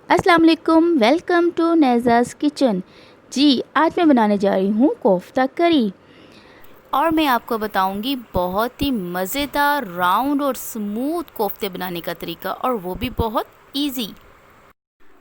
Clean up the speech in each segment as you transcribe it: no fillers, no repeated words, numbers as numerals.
अस्सलाम वालेकुम, welcome to नेज़ाज़ kitchen. जी, आज मैं बनाने जा रही हूँ कोफ्ता करी और मैं आपको बताऊँगी बहुत ही मज़ेदार राउंड और स्मूथ कोफ्ते बनाने का तरीका, और वो भी बहुत इजी।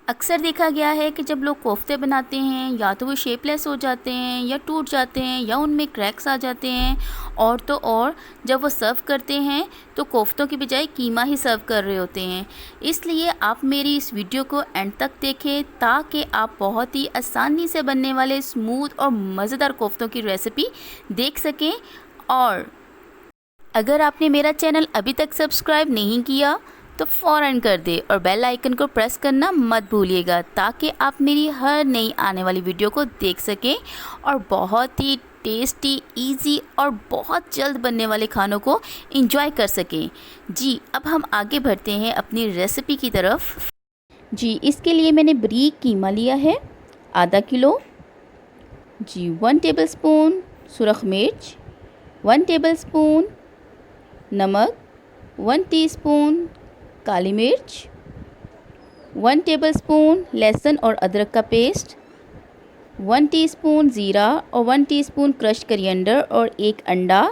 अक्सर देखा गया है कि जब लोग कोफ्ते बनाते हैं या तो वो शेपलेस हो जाते हैं या टूट जाते हैं या उनमें क्रैक्स आ जाते हैं, और तो और जब वो सर्व करते हैं तो कोफ्तों की बजाय कीमा ही सर्व कर रहे होते हैं। इसलिए आप मेरी इस वीडियो को एंड तक देखें ताकि आप बहुत ही आसानी से बनने वाले स्मूथ और मज़ेदार कोफ्तों की रेसिपी देख सकें। और अगर आपने मेरा चैनल अभी तक सब्सक्राइब नहीं किया तो फ़ौरन कर दे और बेल आइकन को प्रेस करना मत भूलिएगा ताकि आप मेरी हर नई आने वाली वीडियो को देख सकें और बहुत ही टेस्टी, इजी और बहुत जल्द बनने वाले खानों को एंजॉय कर सकें। जी, अब हम आगे बढ़ते हैं अपनी रेसिपी की तरफ। जी, इसके लिए मैंने बारीक कीमा लिया है आधा किलो। जी, 1 टेबलस्पून सुरख मिर्च, 1 टेबलस्पून नमक, 1 टीस्पून काली मिर्च, 1 टेबलस्पून लहसुन और अदरक का पेस्ट, 1 टीस्पून ज़ीरा और 1 टीस्पून क्रश करिएंडर और 1 अंडा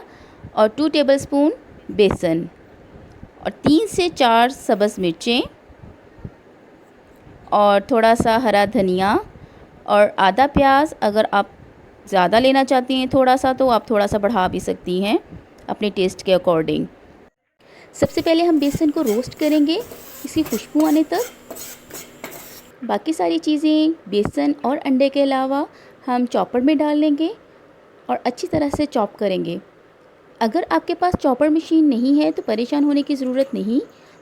और 2 टेबलस्पून बेसन और 3 से 4 सब्ज़ मिर्चें और थोड़ा सा हरा धनिया और आधा प्याज। अगर आप ज़्यादा लेना चाहती हैं थोड़ा सा तो आप थोड़ा सा बढ़ा भी सकती हैं अपने टेस्ट के अकॉर्डिंग। सबसे पहले हम बेसन को रोस्ट करेंगे इसकी खुशबू आने तक। बाकी सारी चीज़ें बेसन और अंडे के अलावा हम चॉपर में डाल लेंगे और अच्छी तरह से चॉप करेंगे। अगर आपके पास चॉपर मशीन नहीं है तो परेशान होने की ज़रूरत नहीं,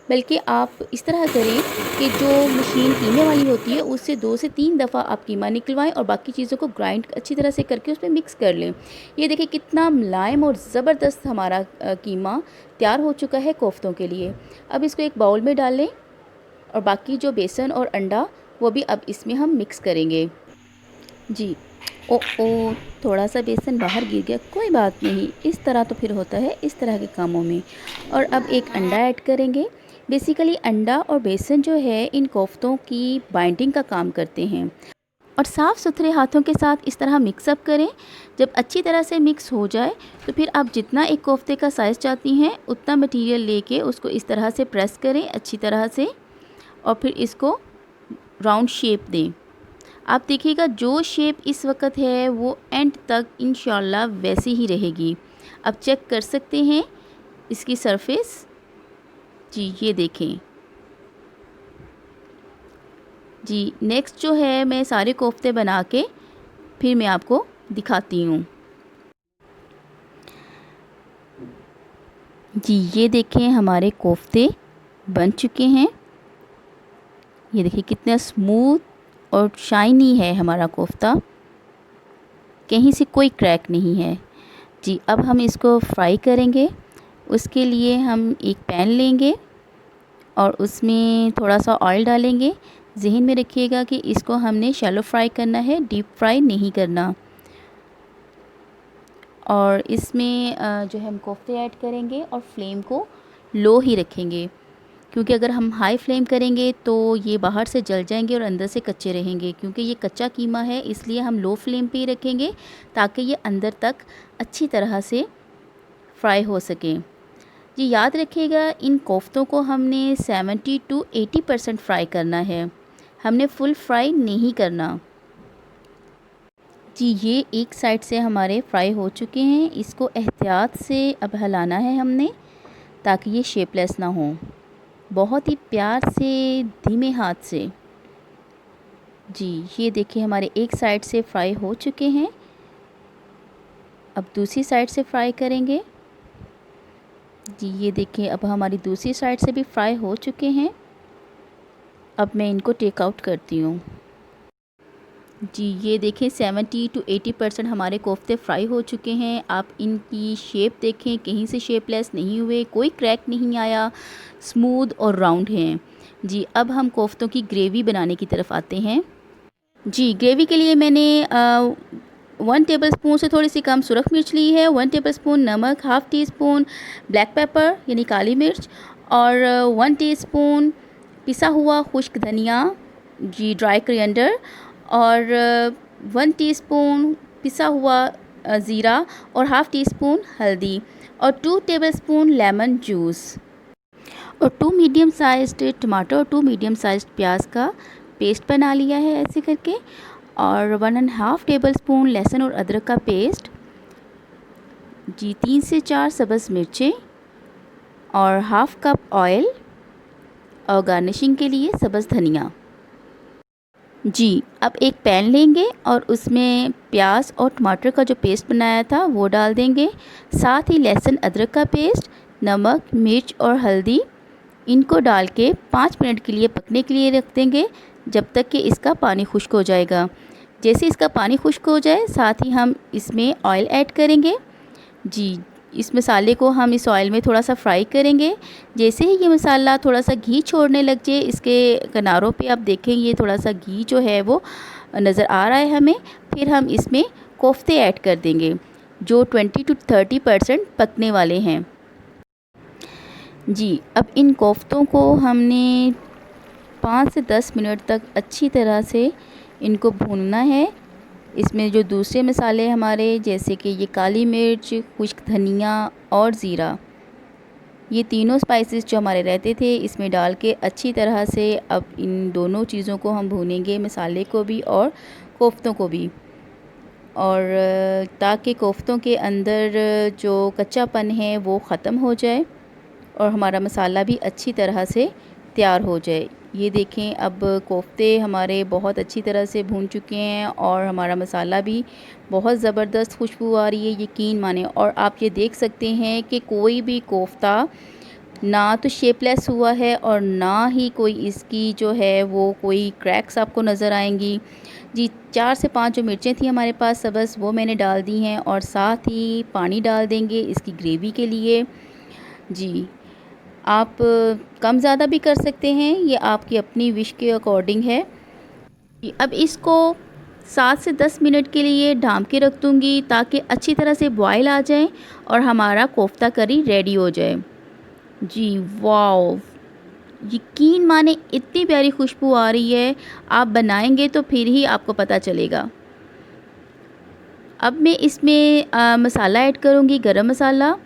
बल्कि आप इस तरह करें कि जो मशीन कीमे वाली होती है उससे 2 से 3 दफ़ा आप कीमा निकलवाएं और बाकी चीज़ों को ग्राइंड अच्छी तरह से करके उसमें मिक्स कर लें। ये देखिए कितना मुलायम और ज़बरदस्त हमारा कीमा तैयार हो चुका है कोफ्तों के लिए। अब इसको एक बाउल में डाल लें और बाकी जो बेसन और अंडा वो भी अब इसमें हम मिक्स करेंगे। जी, ओ थोड़ा सा बेसन बाहर गिर गया, कोई बात नहीं, इस तरह तो फिर होता है इस तरह के कामों में। और अब एक अंडा ऐड करेंगे। बेसिकली अंडा और बेसन जो है इन कोफ्तों की बाइंडिंग का काम करते हैं। और साफ़ सुथरे हाथों के साथ इस तरह मिक्सअप करें। जब अच्छी तरह से मिक्स हो जाए तो फिर आप जितना एक कोफ्ते का साइज़ चाहती हैं उतना मटेरियल लेके उसको इस तरह से प्रेस करें अच्छी तरह से और फिर इसको राउंड शेप दें। आप देखिएगा जो शेप इस वक्त है वो एंड तक इंशाल्लाह वैसी ही रहेगी। अब चेक कर सकते हैं इसकी सरफेस। जी, ये देखें। जी, नेक्स्ट जो है मैं सारे कोफ्ते बना के फिर मैं आपको दिखाती हूँ। जी, ये देखें हमारे कोफ्ते बन चुके हैं। ये देखिए कितना स्मूथ और शाइनी है हमारा कोफ्ता, कहीं से कोई क्रैक नहीं है। जी, अब हम इसको फ्राई करेंगे। उसके लिए हम एक पैन लेंगे और उसमें थोड़ा सा ऑयल डालेंगे। ज़हन में रखिएगा कि इसको हमने शैलो फ्राई करना है, डीप फ्राई नहीं करना। और इसमें जो है हम कोफ्ते ऐड करेंगे और फ्लेम को लो ही रखेंगे, क्योंकि अगर हम हाई फ्लेम करेंगे तो ये बाहर से जल जाएंगे और अंदर से कच्चे रहेंगे। क्योंकि ये कच्चा कीमा है इसलिए हम लो फ्लेम पे ही रखेंगे ताकि ये अंदर तक अच्छी तरह से फ्राई हो सके। जी, याद रखिएगा इन कोफ्तों को हमने 70 to 80% फ्राई करना है, हमने फुल फ्राई नहीं करना। जी, ये एक साइड से हमारे फ्राई हो चुके हैं। इसको एहतियात से अब हिलाना है हमने ताकि ये शेपलेस ना हो। बहुत ही प्यार से धीमे हाथ से। जी, ये देखिए हमारे एक साइड से फ्राई हो चुके हैं। अब दूसरी साइड से फ्राई करेंगे। जी, ये देखिए अब हमारी दूसरी साइड से भी फ्राई हो चुके हैं। अब मैं इनको टेक आउट करती हूँ। जी, ये देखें 70 to 80% हमारे कोफ्ते फ्राई हो चुके हैं। आप इनकी शेप देखें, कहीं से शेपलेस नहीं हुए, कोई क्रैक नहीं आया, स्मूथ और राउंड हैं। जी, अब हम कोफ्तों की ग्रेवी बनाने की तरफ आते हैं। जी, ग्रेवी के लिए मैंने 1 टेबलस्पून से थोड़ी सी कम सुरख मिर्च ली है, 1 टेबलस्पून नमक, half tea spoon black pepper यानी काली मिर्च और 1 टीस्पून पिसा हुआ खुश्क धनिया, जी ड्राई कोरिएंडर और 1 टीस्पून पिसा हुआ ज़ीरा और हाफ़ टी स्पून हल्दी और 2 टेबलस्पून लेमन जूस और 2 मीडियम साइज्ड टमाटर और 2 मीडियम साइज्ड प्याज का पेस्ट बना लिया है ऐसे करके, और 1.5 टेबलस्पून लहसुन और अदरक का पेस्ट, जी 3 से 4 सब्ज़ मिर्चें और हाफ़ कप ऑयल और गार्निशिंग के लिए सब्ज़ धनिया। जी अब एक पैन लेंगे और उसमें प्याज और टमाटर का जो पेस्ट बनाया था वो डाल देंगे, साथ ही लहसुन अदरक का पेस्ट, नमक, मिर्च और हल्दी, इनको डाल के 5 मिनट के लिए पकने के लिए रख देंगे जब तक कि इसका पानी खुश्क हो जाएगा। जैसे इसका पानी खुश्क हो जाए साथ ही हम इसमें ऑयल ऐड करेंगे। जी इस मसाले को हम इस ऑयल में थोड़ा सा फ्राई करेंगे। जैसे ही ये मसाला थोड़ा सा घी छोड़ने लग जाए, इसके किनारों पे आप देखें ये थोड़ा सा घी जो है वो नज़र आ रहा है हमें, फिर हम इसमें कोफ्ते ऐड कर देंगे जो 20 to 30% पकने वाले हैं। जी अब इन कोफ्तों को हमने 5 से 10 मिनट तक अच्छी तरह से इनको भूनना है। इसमें जो दूसरे मसाले हमारे जैसे कि ये काली मिर्च, खुश्क धनिया और ज़ीरा, ये तीनों स्पाइसेस जो हमारे रहते थे इसमें डाल के अच्छी तरह से अब इन दोनों चीज़ों को हम भूनेंगे, मसाले को भी और कोफ्तों को भी, और ताकि कोफ्तों के अंदर जो कच्चापन है वो ख़त्म हो जाए और हमारा मसाला भी अच्छी तरह से तैयार हो जाए। ये देखें अब कोफ्ते हमारे बहुत अच्छी तरह से भून चुके हैं और हमारा मसाला भी बहुत ज़बरदस्त खुशबू आ रही है, यकीन माने। और आप ये देख सकते हैं कि कोई भी कोफ्ता ना तो शेपलेस हुआ है और ना ही कोई इसकी जो है वो कोई क्रैक्स आपको नज़र आएंगी। जी 4 से 5 जो मिर्चें थी हमारे पास सब्ज़ वो मैंने डाल दी हैं और साथ ही पानी डाल देंगे इसकी ग्रेवी के लिए। जी आप कम ज़्यादा भी कर सकते हैं, ये आपकी अपनी विश के अकॉर्डिंग है। अब इसको 7 से 10 मिनट के लिए ढाँप के रख दूँगी ताकि अच्छी तरह से बॉयल आ जाए और हमारा कोफ्ता करी रेडी हो जाए। जी वाओ, यकीन माने इतनी प्यारी खुशबू आ रही है, आप बनाएंगे तो फिर ही आपको पता चलेगा। अब मैं इसमें मसाला ऐड करूँगी, गरम मसाला।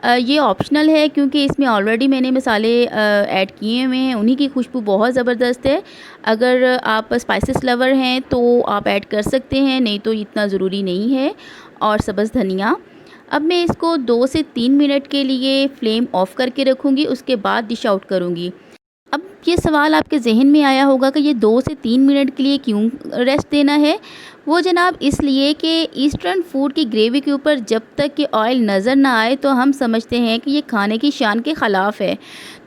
ये ऑप्शनल है क्योंकि इसमें ऑलरेडी मैंने मसाले ऐड किए हुए हैं, उन्हीं की खुशबू बहुत ज़बरदस्त है। अगर आप स्पाइसेस लवर हैं तो आप ऐड कर सकते हैं, नहीं तो इतना ज़रूरी नहीं है। और सब्ज़ धनिया। अब मैं इसको 2 से 3 मिनट के लिए फ्लेम ऑफ़ करके रखूँगी, उसके बाद डिश आउट करूँगी। अब ये सवाल आपके ज़हन में आया होगा कि ये 2 से 3 मिनट के लिए क्यों रेस्ट देना है? वो जनाब इसलिए कि ईस्टर्न फूड की ग्रेवी के ऊपर जब तक कि ऑयल नज़र ना आए तो हम समझते हैं कि ये खाने की शान के ख़िलाफ़ है।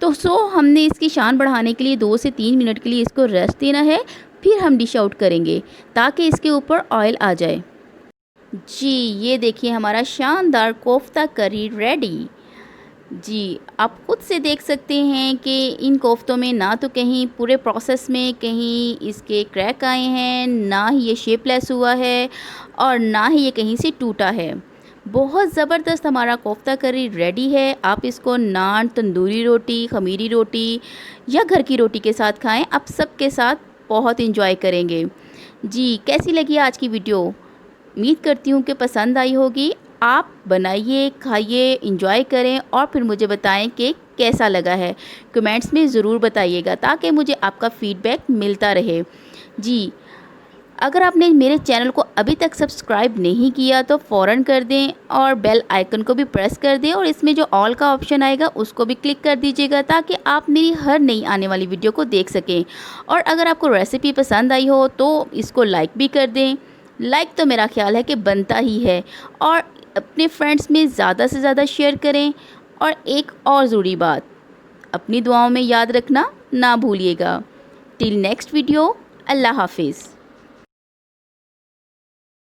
तो हमने इसकी शान बढ़ाने के लिए 2 से 3 मिनट के लिए इसको रेस्ट देना है, फिर हम डिश आउट करेंगे ताकि इसके ऊपर ऑयल आ जाए। जी ये देखिए हमारा शानदार कोफ्ता करी रेडी। जी आप खुद से देख सकते हैं कि इन कोफ्तों में ना तो कहीं पूरे प्रोसेस में कहीं इसके क्रैक आए हैं, ना ही ये शेपलेस हुआ है और ना ही ये कहीं से टूटा है। बहुत ज़बरदस्त हमारा कोफ्ता करी रेडी है। आप इसको नान, तंदूरी रोटी, खमीरी रोटी या घर की रोटी के साथ खाएं, आप सबके साथ बहुत इंजॉय करेंगे। जी कैसी लगी आज की वीडियो? उम्मीद करती हूँ कि पसंद आई होगी। आप बनाइए, खाइए, इंजॉय करें और फिर मुझे बताएं कि कैसा लगा है। कमेंट्स में ज़रूर बताइएगा ताकि मुझे आपका फ़ीडबैक मिलता रहे। जी अगर आपने मेरे चैनल को अभी तक सब्सक्राइब नहीं किया तो फ़ौरन कर दें और बेल आइकन को भी प्रेस कर दें और इसमें जो ऑल का ऑप्शन आएगा उसको भी क्लिक कर दीजिएगा ताकि आप मेरी हर नई आने वाली वीडियो को देख सकें। और अगर आपको रेसिपी पसंद आई हो तो इसको लाइक भी कर दें। लाइक तो मेरा ख्याल है कि बनता ही है, और अपने फ्रेंड्स में ज़्यादा से ज़्यादा शेयर करें। और एक और ज़रूरी बात, अपनी दुआओं में याद रखना ना भूलिएगा। टिल नेक्स्ट वीडियो, अल्लाह हाफिज़।